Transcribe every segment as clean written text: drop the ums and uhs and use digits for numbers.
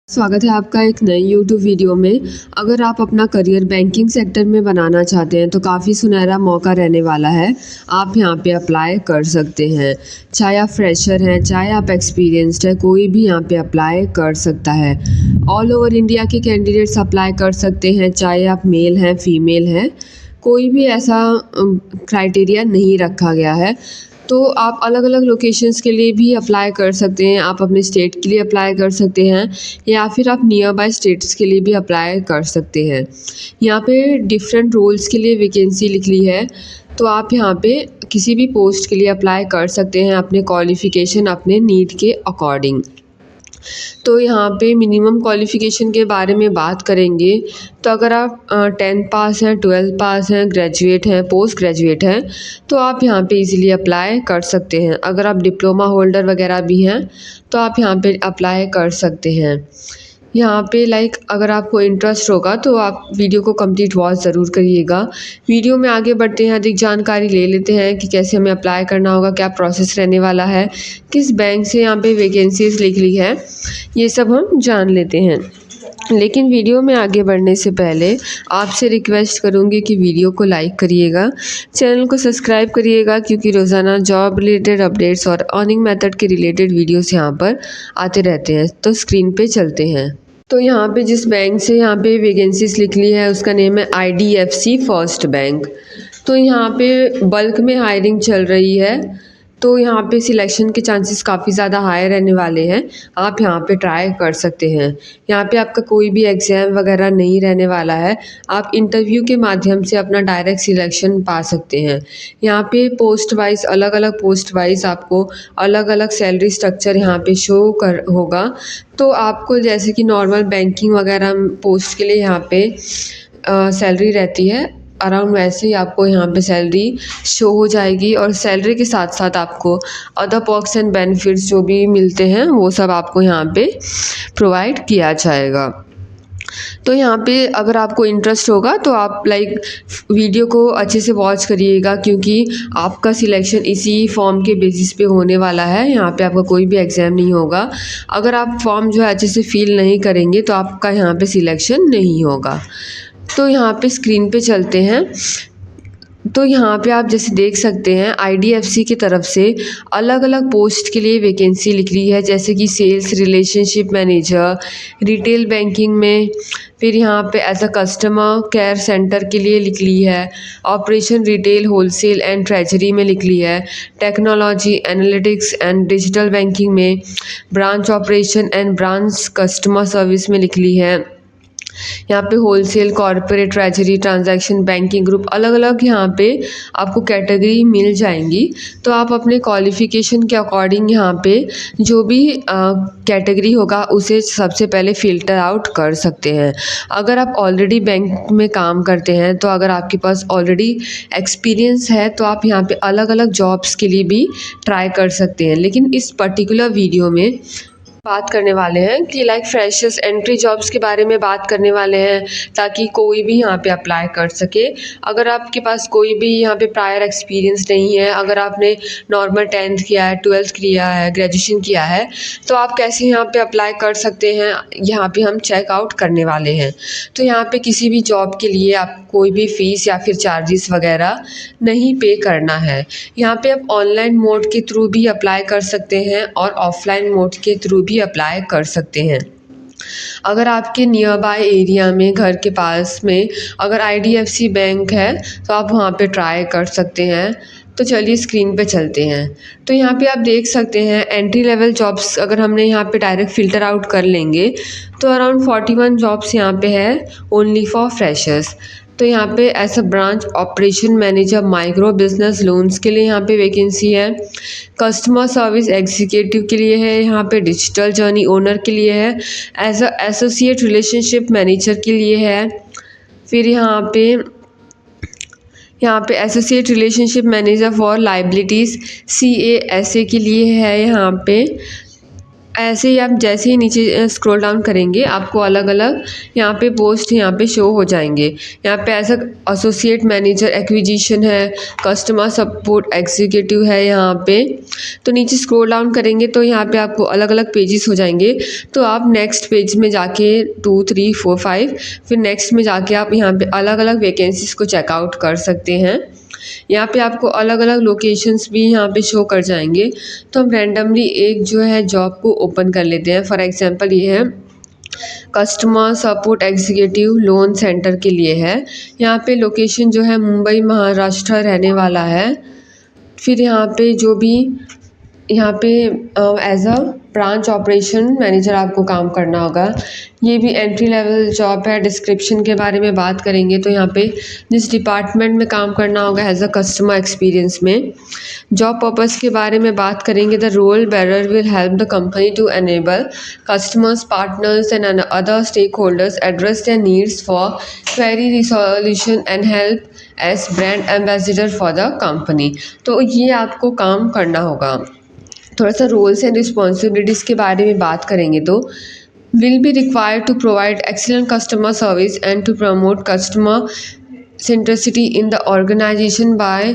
स्वागत है आपका एक नई यूट्यूब वीडियो में। अगर आप अपना करियर बैंकिंग सेक्टर में बनाना चाहते हैं तो काफ़ी सुनहरा मौका रहने वाला है। आप यहाँ पे अप्लाई कर सकते हैं। चाहे आप फ्रेशर हैं, चाहे आप एक्सपीरियंस्ड है, कोई भी यहाँ पे अप्लाई कर सकता है। ऑल ओवर इंडिया के कैंडिडेट्स अप्लाई कर सकते हैं, चाहे आप मेल हैं, फीमेल हैं, कोई भी ऐसा क्राइटेरिया नहीं रखा गया है। तो आप अलग अलग लोकेशंस के लिए भी अप्लाई कर सकते हैं। आप अपने स्टेट के लिए अप्लाई कर सकते हैं या फिर आप नियर बाय स्टेट्स के लिए भी अप्लाई कर सकते हैं। यहाँ पे डिफरेंट रोल्स के लिए वैकेंसी लिखी है, तो आप यहाँ पे किसी भी पोस्ट के लिए अप्लाई कर सकते हैं अपने क्वालिफ़िकेशन, अपने नीड के अकॉर्डिंग। तो यहाँ पे मिनिमम क्वालिफ़िकेशन के बारे में बात करेंगे तो अगर आप 10th पास हैं, 12th पास हैं, ग्रेजुएट हैं, पोस्ट ग्रेजुएट हैं, तो आप यहाँ पे इजीली अप्लाई कर सकते हैं। अगर आप डिप्लोमा होल्डर वगैरह भी हैं तो आप यहाँ पे अप्लाई कर सकते हैं। यहाँ पे अगर आपको इंटरेस्ट होगा तो आप वीडियो को कंप्लीट वॉच ज़रूर करिएगा। वीडियो में आगे बढ़ते हैं, अधिक जानकारी ले लेते हैं कि कैसे हमें अप्लाई करना होगा, क्या प्रोसेस रहने वाला है, किस बैंक से यहाँ पे वैकेंसीज लिख ली है, ये सब हम जान लेते हैं। लेकिन वीडियो में आगे बढ़ने से पहले आपसे रिक्वेस्ट करूँगी कि वीडियो को लाइक करिएगा, चैनल को सब्सक्राइब करिएगा, क्योंकि रोज़ाना जॉब रिलेटेड अपडेट्स और अर्निंग मेथड के रिलेटेड वीडियोस यहाँ पर आते रहते हैं। तो स्क्रीन पे चलते हैं। तो यहाँ पे जिस बैंक से यहाँ पे वैकेंसीज लिख ली है उसका नेम है IDFC फर्स्ट बैंक। तो यहाँ पे बल्क में हायरिंग चल रही है, तो यहाँ पे सिलेक्शन के चांसेस काफ़ी ज़्यादा हाई रहने वाले हैं। आप यहाँ पे ट्राई कर सकते हैं। यहाँ पे आपका कोई भी एग्ज़ाम वगैरह नहीं रहने वाला है। आप इंटरव्यू के माध्यम से अपना डायरेक्ट सिलेक्शन पा सकते हैं। यहाँ पे पोस्ट वाइज, अलग अलग पोस्ट वाइज आपको अलग अलग सैलरी स्ट्रक्चर यहाँ पे शो कर होगा। तो आपको जैसे कि नॉर्मल बैंकिंग वगैरह पोस्ट के लिए यहाँ पे सैलरी रहती है, अराउंड वैसे ही आपको यहाँ पे सैलरी शो हो जाएगी। और सैलरी के साथ साथ आपको अदर पर्क्स एंड बेनिफिट्स जो भी मिलते हैं वो सब आपको यहाँ पे प्रोवाइड किया जाएगा। तो यहाँ पे अगर आपको इंटरेस्ट होगा तो आप वीडियो को अच्छे से वॉच करिएगा, क्योंकि आपका सिलेक्शन इसी फॉर्म के बेसिस पे होने वाला है। यहाँ पे आपका कोई भी एग्ज़ाम नहीं होगा। अगर आप फॉर्म जो है अच्छे से फिल नहीं करेंगे तो आपका यहाँ पे सिलेक्शन नहीं होगा। तो यहाँ पे स्क्रीन पे चलते हैं। तो यहाँ पे आप जैसे देख सकते हैं IDFC की तरफ से अलग अलग पोस्ट के लिए वैकेंसी लिख रही है, जैसे कि sales relationship manager, retail banking में, फिर यहाँ पे as a customer care centre के लिए लिख ली है, operation retail wholesale and treasury में लिख ली है, technology analytics and digital banking में, branch operation and branch customer service में लिख ली है। यहाँ पे wholesale, corporate, treasury, transaction banking group, अलग अलग यहाँ पे आपको कैटेगरी मिल जाएंगी। तो आप अपने क्वालिफ़िकेशन के अकॉर्डिंग यहाँ पे जो भी कैटेगरी होगा उसे सबसे पहले फ़िल्टर आउट कर सकते हैं। अगर आप ऑलरेडी बैंक में काम करते हैं तो अगर आपके पास ऑलरेडी एक्सपीरियंस है तो आप यहाँ पे अलग अलग जॉब्स के लिए भी ट्राई कर सकते हैं। लेकिन इस पर्टिकुलर वीडियो में बात करने वाले हैं कि फ्रेशर्स एंट्री जॉब्स के बारे में बात करने वाले हैं, ताकि कोई भी यहाँ पे अप्लाई कर सके। अगर आपके पास कोई भी यहाँ पे प्रायर एक्सपीरियंस नहीं है, अगर आपने नॉर्मल 10th किया है, 12th किया है, ग्रेजुएशन किया है, तो आप कैसे यहाँ पे अप्लाई कर सकते हैं, यहाँ पे हम चेकआउट करने वाले हैं। तो यहाँ पे किसी भी जॉब के लिए आप कोई भी फ़ीस या फिर चार्जेस वगैरह नहीं पे करना है। यहाँ पे आप ऑनलाइन मोड के थ्रू भी अप्लाई कर सकते हैं और ऑफलाइन मोड के थ्रू भी अप्लाई कर सकते हैं। अगर आपके नियर बाय एरिया में, घर के पास में अगर IDFC बैंक है तो आप वहाँ पे ट्राई कर सकते हैं। तो चलिए स्क्रीन पे चलते हैं। तो यहाँ पे आप देख सकते हैं एंट्री लेवल जॉब्स अगर हमने यहाँ पे डायरेक्ट फ़िल्टर आउट कर लेंगे तो अराउंड 41 जॉब्स यहाँ पे है ओनली फॉर फ्रेशर्स। तो यहाँ पे as a branch operation manager micro business loans के लिए यहाँ पे वैकेंसी है, कस्टमर सर्विस एग्जीक्यूटिव के लिए है, यहाँ पे डिजिटल जर्नी ओनर के लिए है, as a associate relationship manager के लिए है, फिर यहाँ पे associate relationship manager for liabilities CASA के लिए है यहाँ पे, ऐसे ही आप जैसे ही नीचे स्क्रॉल डाउन करेंगे आपको अलग अलग यहाँ पे पोस्ट यहाँ पे शो हो जाएंगे। यहाँ पे ऐसा एसोसिएट मैनेजर एक्विजिशन है, कस्टमर सपोर्ट एग्जीक्यूटिव है यहाँ पे। तो नीचे स्क्रॉल डाउन करेंगे तो यहाँ पे आपको अलग अलग पेजेस हो जाएंगे। तो आप नेक्स्ट पेज में जाके 2, 3, 4, 5 फिर नेक्स्ट में जाके आप यहाँ पे अलग अलग वैकेंसीज को चेकआउट कर सकते हैं। यहाँ पे आपको अलग अलग लोकेशंस भी यहाँ पे शो कर जाएंगे। तो हम रैंडमली एक जो है जॉब को ओपन कर लेते हैं। फॉर एग्जांपल ये है customer support executive loan centre के लिए है। यहाँ पे लोकेशन जो है मुंबई महाराष्ट्र रहने वाला है। फिर यहाँ पे जो भी यहाँ पे as a branch operation manager आपको काम करना होगा। ये भी एंट्री लेवल जॉब है। डिस्क्रिप्शन के बारे में बात करेंगे तो यहाँ पे जिस डिपार्टमेंट में काम करना होगा एज अ कस्टमर एक्सपीरियंस में। जॉब पर्पस के बारे में बात करेंगे the role bearer will help the company to enable customers partners and other stake holders address their needs for query resolution and help as brand ambassador for the company. तो ये आपको काम करना होगा। थोड़ा सा रोल्स एंड रिस्पॉन्सिबिलिटीज़ के बारे में बात करेंगे तो will be required to provide excellent customer service and to promote customer centricity in the organisation by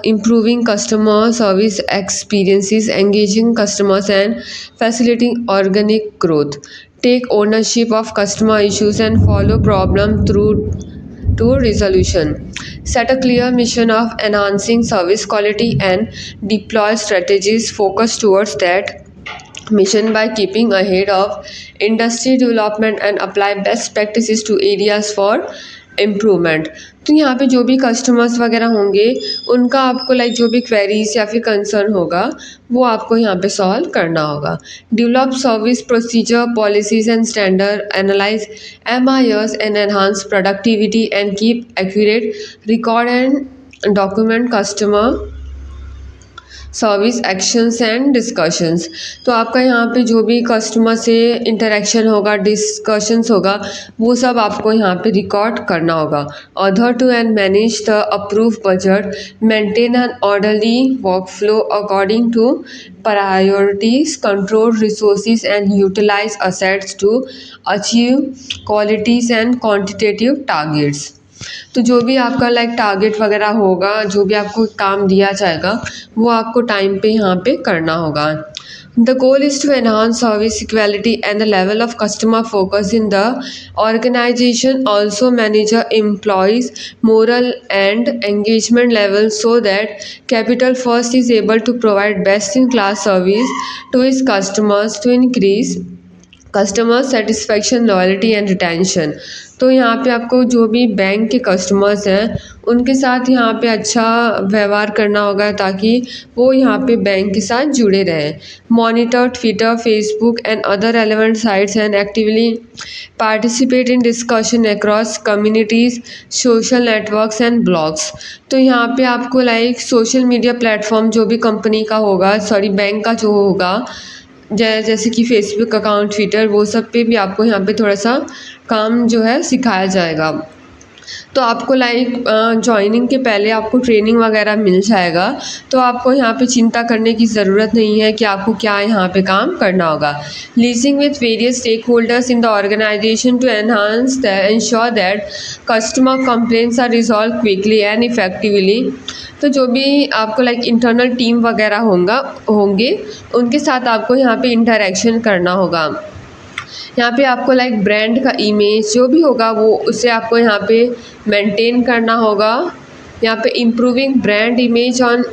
improving customer service experiences, engaging customers and facilitating organic growth. Take ownership of customer issues and follow problem through to resolution. Set a clear mission of enhancing service quality and deploy strategies focused towards that mission by keeping ahead of industry development and apply best practices to areas for improvement. तो यहाँ पे जो भी customers वगैरह होंगे उनका आपको like जो भी क्वेरीज या फिर कंसर्न होगा वो आपको यहाँ पे सॉल्व करना होगा। Develop service procedure policies and standard, analyse MIS and enhance productivity and keep accurate record and document customer service actions and discussions. तो आपका यहाँ पे जो भी कस्टमर से इंटरेक्शन होगा, डिस्कशंस होगा, वो सब आपको यहाँ पे रिकॉर्ड करना होगा। Order to and manage the approve budget, maintain an orderly work flow according to priorities, control resources and utilise assets to achieve qualities and quantitative targets. तो जो भी आपका लाइक टारगेट वगैरह होगा, जो भी आपको काम दिया जाएगा वो आपको टाइम पे यहाँ पे करना होगा। The goal is to enhance service quality and the level of customer focus in the organization. Also manage employees' moral and engagement levels so that Capital First is able to provide best-in-class service to its customers to increase customer satisfaction, loyalty and retention. तो यहाँ पे आपको जो भी bank के customers हैं उनके साथ यहाँ पे अच्छा व्यवहार करना होगा ताकि वो यहाँ पे बैंक के साथ जुड़े रहें। Monitor Twitter, Facebook and other relevant sites and actively participate in discussion across communities, social networks and blogs. तो यहाँ पे आपको लाइक सोशल मीडिया प्लेटफॉर्म जो भी कंपनी का होगा, बैंक का जो होगा, जैसे कि फेसबुक अकाउंट, ट्विटर, वो सब पे भी आपको यहाँ पे थोड़ा सा काम जो है सिखाया जाएगा। तो आपको लाइक ज्वाइनिंग के पहले आपको ट्रेनिंग वगैरह मिल जाएगा। तो आपको यहाँ पे चिंता करने की ज़रूरत नहीं है कि आपको क्या यहाँ पे काम करना होगा। Liaising with various stake holders in the organisation to enhance the ensure that customer complaints are resolve quickly and effectively. तो जो भी आपको लाइक इंटरनल टीम वगैरह होंगे उनके साथ आपको यहाँ पे इंटरेक्शन करना होगा। यहाँ पे आपको लाइक ब्रांड का इमेज जो भी होगा वो उसे आपको यहाँ पे मेंटेन करना होगा। यहाँ पे improving brand image on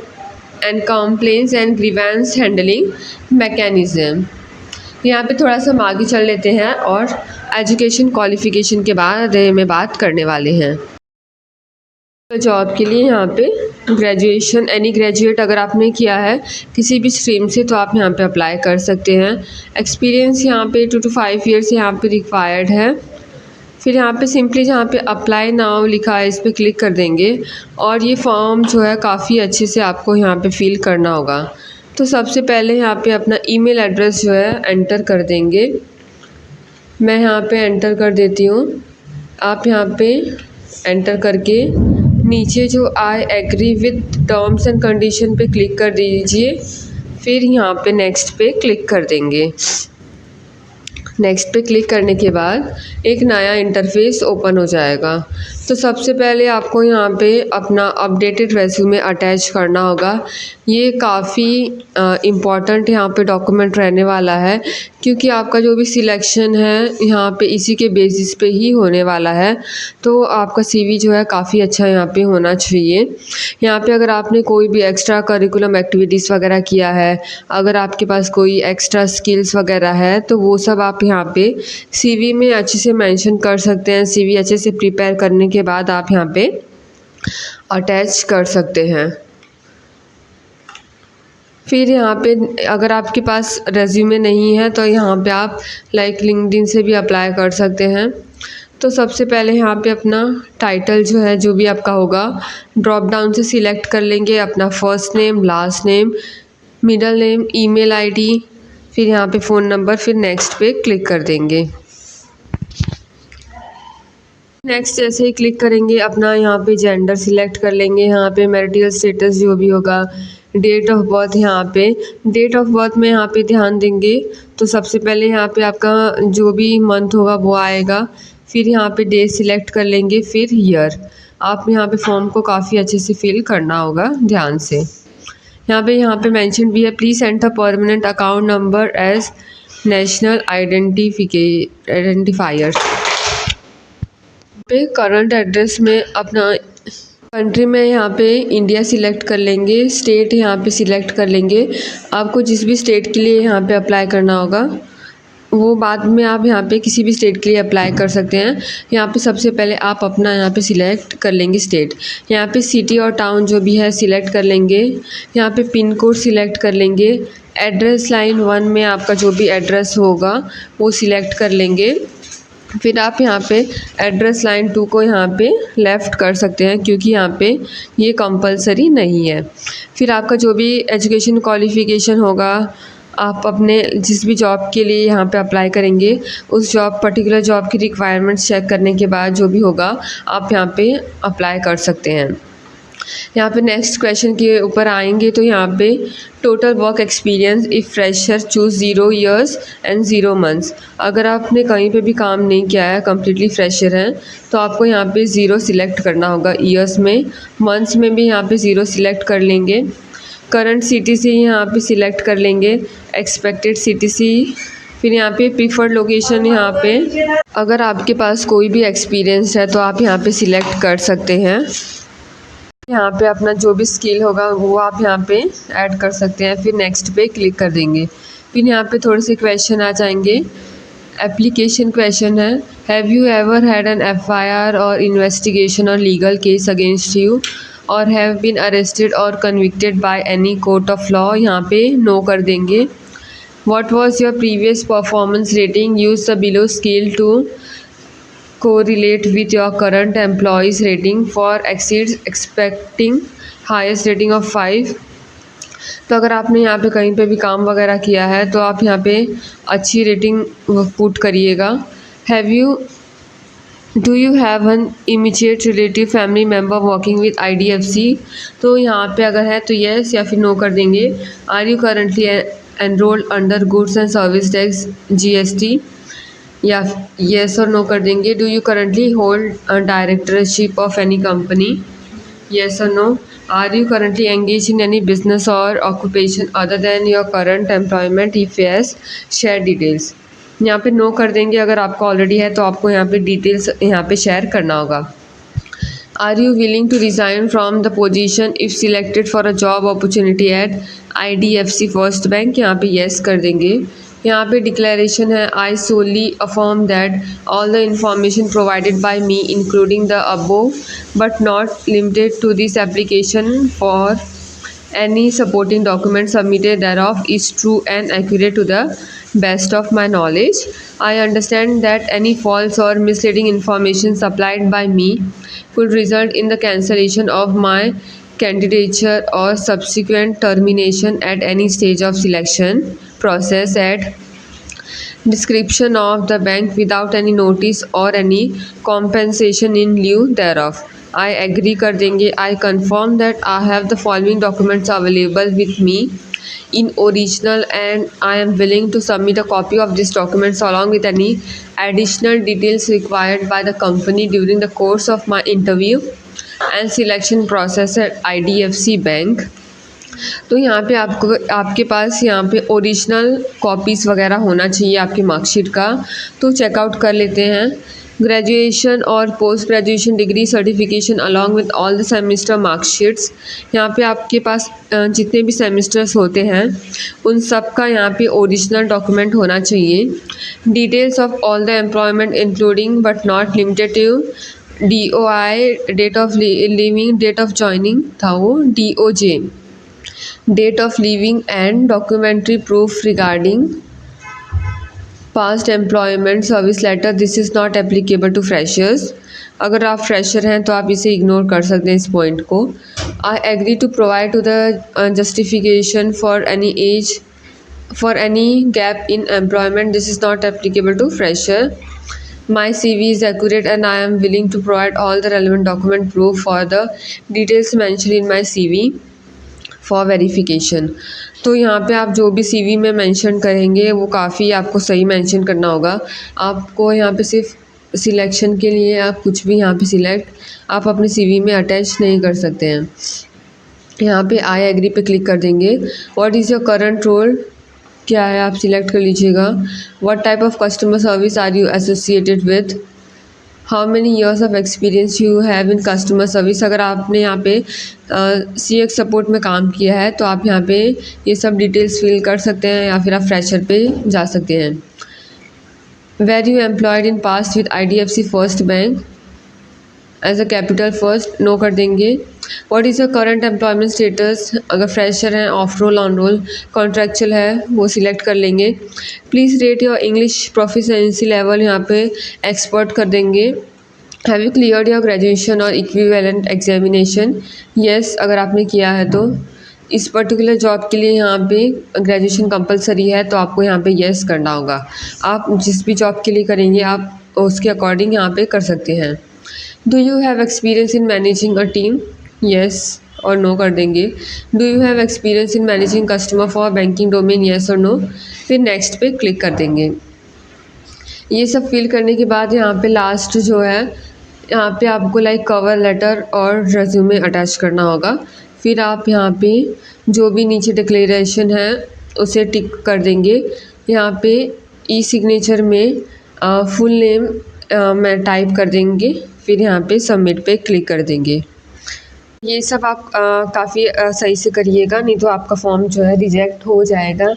and complaints and grievance handling mechanism. यहाँ पे थोड़ा सा हम आगे चल लेते हैं और एजुकेशन क्वालिफ़िकेशन के बारे में बात करने वाले हैं। जॉब के लिए यहाँ पे ग्रेजुएशन, एनी ग्रेजुएट अगर आपने किया है किसी भी स्ट्रीम से तो आप यहाँ पे अप्लाई कर सकते हैं। एक्सपीरियंस यहाँ पे 2 to 5 ईयर्स यहाँ पे रिक्वायर्ड है। फिर यहाँ पे सिंपली जहाँ पे अप्लाई नाउ लिखा है इस पर क्लिक कर देंगे और ये फॉर्म जो है काफ़ी अच्छे से आपको यहाँ पे फिल करना होगा। तो सबसे पहले यहाँ पे अपना ईमेल एड्रेस जो है एंटर कर देंगे। मैं यहाँ पे एंटर कर देती हूँ। आप यहाँ पे एंटर करके नीचे जो I agree with terms and condition पे क्लिक कर दीजिए। फिर यहाँ पे नेक्स्ट पे क्लिक कर देंगे। नेक्स्ट पे क्लिक करने के बाद एक नया इंटरफेस ओपन हो जाएगा। तो सबसे पहले आपको यहाँ पे अपना अपडेटेड रेज्यूमे अटैच करना होगा। ये काफ़ी इम्पॉर्टेंट यहाँ पे डॉक्यूमेंट रहने वाला है, क्योंकि आपका जो भी सिलेक्शन है यहाँ पे इसी के बेसिस पे ही होने वाला है। तो आपका सीवी जो है काफ़ी अच्छा यहाँ पे होना चाहिए। यहाँ पे अगर आपने कोई भी एक्स्ट्रा करिकुलम एक्टिविटीज़ वगैरह किया है, अगर आपके पास कोई एक्स्ट्रा स्किल्स वगैरह है, तो वो सब आप यहाँ पे सीवी में अच्छे से मेंशन कर सकते हैं। सीवी अच्छे से प्रिपेयर करने के बाद आप यहाँ पे अटैच कर सकते हैं। फिर यहाँ पे अगर आपके पास रेज्यूमे नहीं है तो यहाँ पे आप लाइक लिंक्डइन से भी अप्लाई कर सकते हैं। तो सबसे पहले यहाँ पे अपना टाइटल जो है, जो भी आपका होगा, ड्रॉप डाउन से सिलेक्ट कर लेंगे अपना first name, last name, middle name, email ID, फिर यहाँ पे फ़ोन नंबर, फिर नेक्स्ट पे क्लिक कर देंगे। नेक्स्ट जैसे ही क्लिक करेंगे अपना यहाँ पे जेंडर सिलेक्ट कर लेंगे। यहाँ पे मैरिटल स्टेटस जो भी होगा, डेट ऑफ बर्थ, यहाँ पे डेट ऑफ बर्थ में यहाँ पे ध्यान देंगे तो सबसे पहले यहाँ पे आपका जो भी मंथ होगा वो आएगा। फिर यहाँ पे डे सिलेक्ट कर लेंगे, फिर ईयर। आप यहाँ पे फॉर्म को काफ़ी अच्छे से फिल करना होगा ध्यान से। यहाँ पे मेंशन भी है, please enter permanent account number as national identifier. पे करंट एड्रेस में अपना कंट्री में यहाँ पे इंडिया सिलेक्ट कर लेंगे, स्टेट यहाँ पे सिलेक्ट कर लेंगे। आपको जिस भी स्टेट के लिए यहाँ पे अप्लाई करना होगा वो बाद में आप यहाँ पे किसी भी स्टेट के लिए अप्लाई कर सकते हैं। यहाँ पे सबसे पहले आप अपना यहाँ पे सिलेक्ट कर लेंगे स्टेट। यहाँ पे सिटी और टाउन जो भी है सिलेक्ट कर लेंगे। यहाँ पे पिन कोड सिलेक्ट कर लेंगे। एड्रेस लाइन 1 में आपका जो भी एड्रेस होगा वो सिलेक्ट कर लेंगे। फिर आप यहाँ पे एड्रेस लाइन 2 को यहाँ पे लेफ़्ट कर सकते हैं, क्योंकि यहाँ पे ये कंपलसरी नहीं है। फिर आपका जो भी एजुकेशन क्वालिफ़िकेशन होगा, आप अपने जिस भी जॉब के लिए यहाँ पे अप्लाई करेंगे उस पर्टिकुलर जॉब की रिक्वायरमेंट्स चेक करने के बाद जो भी होगा आप यहाँ पे अप्लाई कर सकते हैं। यहाँ पे नेक्स्ट क्वेश्चन के ऊपर आएंगे तो यहाँ पे total work experience if fresher choose 0 years and 0 months। अगर आपने कहीं पे भी काम नहीं किया है, कम्प्लीटली फ्रेशर हैं, तो आपको यहाँ पे 0 सिलेक्ट करना होगा ईयर्स में। मंथ्स में भी यहाँ पे 0 सिलेक्ट कर लेंगे। करंट CTC यहाँ पे सिलेक्ट कर लेंगे, एक्सपेक्टेड CTC। फिर यहाँ पे प्रीफर्ड लोकेशन, यहाँ पे अगर आपके पास कोई भी एक्सपीरियंस है तो आप यहाँ पे सिलेक्ट कर सकते हैं। यहाँ पे अपना जो भी स्किल होगा वो आप यहाँ पे ऐड कर सकते हैं। फिर नेक्स्ट पे क्लिक कर देंगे। फिर यहाँ पे थोड़े से क्वेश्चन आ जाएंगे। एप्लीकेशन क्वेश्चन है, have you ever had an FIR or investigation or legal case against you or have been arrested or convicted by any court of law. यहाँ पे नो कर देंगे। What was your previous performance rating, use the below scale to correlate with your current employees rating for exceeds expecting highest rating of 5। तो अगर आपने यहाँ पे कहीं पे भी काम वगैरह किया है तो आप यहाँ पे अच्छी रेटिंग पुट करिएगा। Do you have an immediate relative family member working with IDFC। तो यहाँ पे अगर है तो येस या फिर नो कर देंगे। Are you currently enrolled under goods and service tax GST, या येस और नो कर देंगे। Do you currently hold directorship of any company, yes और no. Are you currently engaged in any business और occupation other than your current employment, if yes share details. यहाँ पे no कर देंगे। अगर आपका ऑलरेडी है तो आपको यहाँ पे डिटेल्स यहाँ पे शेयर करना होगा। Are you willing to resign from the position if selected for a job opportunity at IDFC first bank, यहाँ पे येस कर देंगे। यहाँ पे डिक्लेरेशन है, I solemnly affirm that all the information provided by me including the above but not limited to this application for any supporting document submitted thereof is true and accurate to the best of my knowledge. I understand that any false or misleading information supplied by me could result in the cancellation of my candidature or subsequent termination at any stage of selection process at description of the bank without any notice or any compensation in lieu thereof. I agree कर देंगे। I confirm that I have the following documents available with me in original, and I am willing to submit a copy of these documents along with any additional details required by the company during the course of my interview and selection process at IDFC Bank। तो यहाँ पे आपको आपके पास यहाँ पे original copies वगैरह होना चाहिए आपकी मार्कशीट का। तो चेकआउट कर लेते हैं। ग्रेजुएशन और post graduation degree certification along with all the semester marksheets. यहाँ पे आपके पास जितने भी सेमेस्टर्स होते हैं उन सब का यहाँ पे ओरिजिनल डॉक्यूमेंट होना चाहिए। Details of all the employment including but not limited to DOI, date of leaving, date of joining था वो, DOJ, date of leaving and documentary proof regarding past employment service letter. This is not applicable to freshers. अगर आप fresher हैं तो आप इसे ignore कर सकते हैं इस पॉइंट को। I agree to provide to the justification for any gap in employment. This is not applicable to fresher. My CV is accurate and I am willing to provide all the relevant document proof for the details mentioned in my CV for verification। तो यहाँ पे आप जो भी CV में mention करेंगे वो काफ़ी आपको सही मेंशन करना होगा। आपको यहाँ पे सिर्फ सिलेक्शन के लिए आप कुछ भी यहाँ पे सिलेक्ट आप अपने CV में अटैच नहीं कर सकते हैं। यहाँ पे आई एग्री पे क्लिक कर देंगे। What is your current role, क्या है आप सिलेक्ट कर लीजिएगा। What type of customer service are you associated with, how many years of experience you have in customer service. अगर आपने यहाँ पे CX सपोर्ट में काम किया है तो आप यहाँ पे ये सब डिटेल्स फिल कर सकते हैं या फिर आप फ्रेशर पे जा सकते हैं। Where you employed in past with IDFC first bank as a capital first, no कर देंगे। What is your current employment status, अगर फ्रेशर हैं, off role, on role, contractual है वो सिलेक्ट कर लेंगे। Please rate your English proficiency level, यहाँ पे एक्सपर्ट कर देंगे। Have you cleared your graduation और इक्विवेलेंट एग्जामिनेशन, येस अगर आपने किया है तो। इस पर्टिकुलर जॉब के लिए यहाँ पे ग्रेजुएशन कंपलसरी है तो आपको यहाँ पे येस करना होगा। आप जिस भी जॉब के लिए करेंगे आप उसके अकॉर्डिंग यहाँ पे कर सकते हैं। Do you have experience in managing a team, yes और नो कर देंगे। Do you have experience in managing customer for banking domain, yes और नो, फिर नेक्स्ट पे क्लिक कर देंगे। ये सब फिल करने के बाद यहाँ पे लास्ट जो है यहाँ पे आपको लाइक कवर लेटर और रेज्यूमे अटैच करना होगा। फिर आप यहाँ पे जो भी नीचे डिक्लेरेशन है उसे टिक कर देंगे। यहाँ पे ई सिग्नेचर में फुल नेम में टाइप कर देंगे, फिर यहाँ पे सबमिट पे क्लिक कर देंगे। ये सब आप काफ़ी सही से करिएगा, नहीं तो आपका फॉर्म जो है रिजेक्ट हो जाएगा।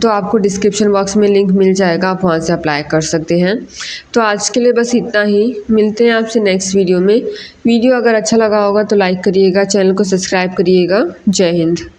तो आपको डिस्क्रिप्शन बॉक्स में लिंक मिल जाएगा, आप वहाँ से अप्लाई कर सकते हैं। तो आज के लिए बस इतना ही, मिलते हैं आपसे नेक्स्ट वीडियो में। वीडियो अगर अच्छा लगा होगा तो लाइक करिएगा, चैनल को सब्सक्राइब करिएगा। जय हिंद।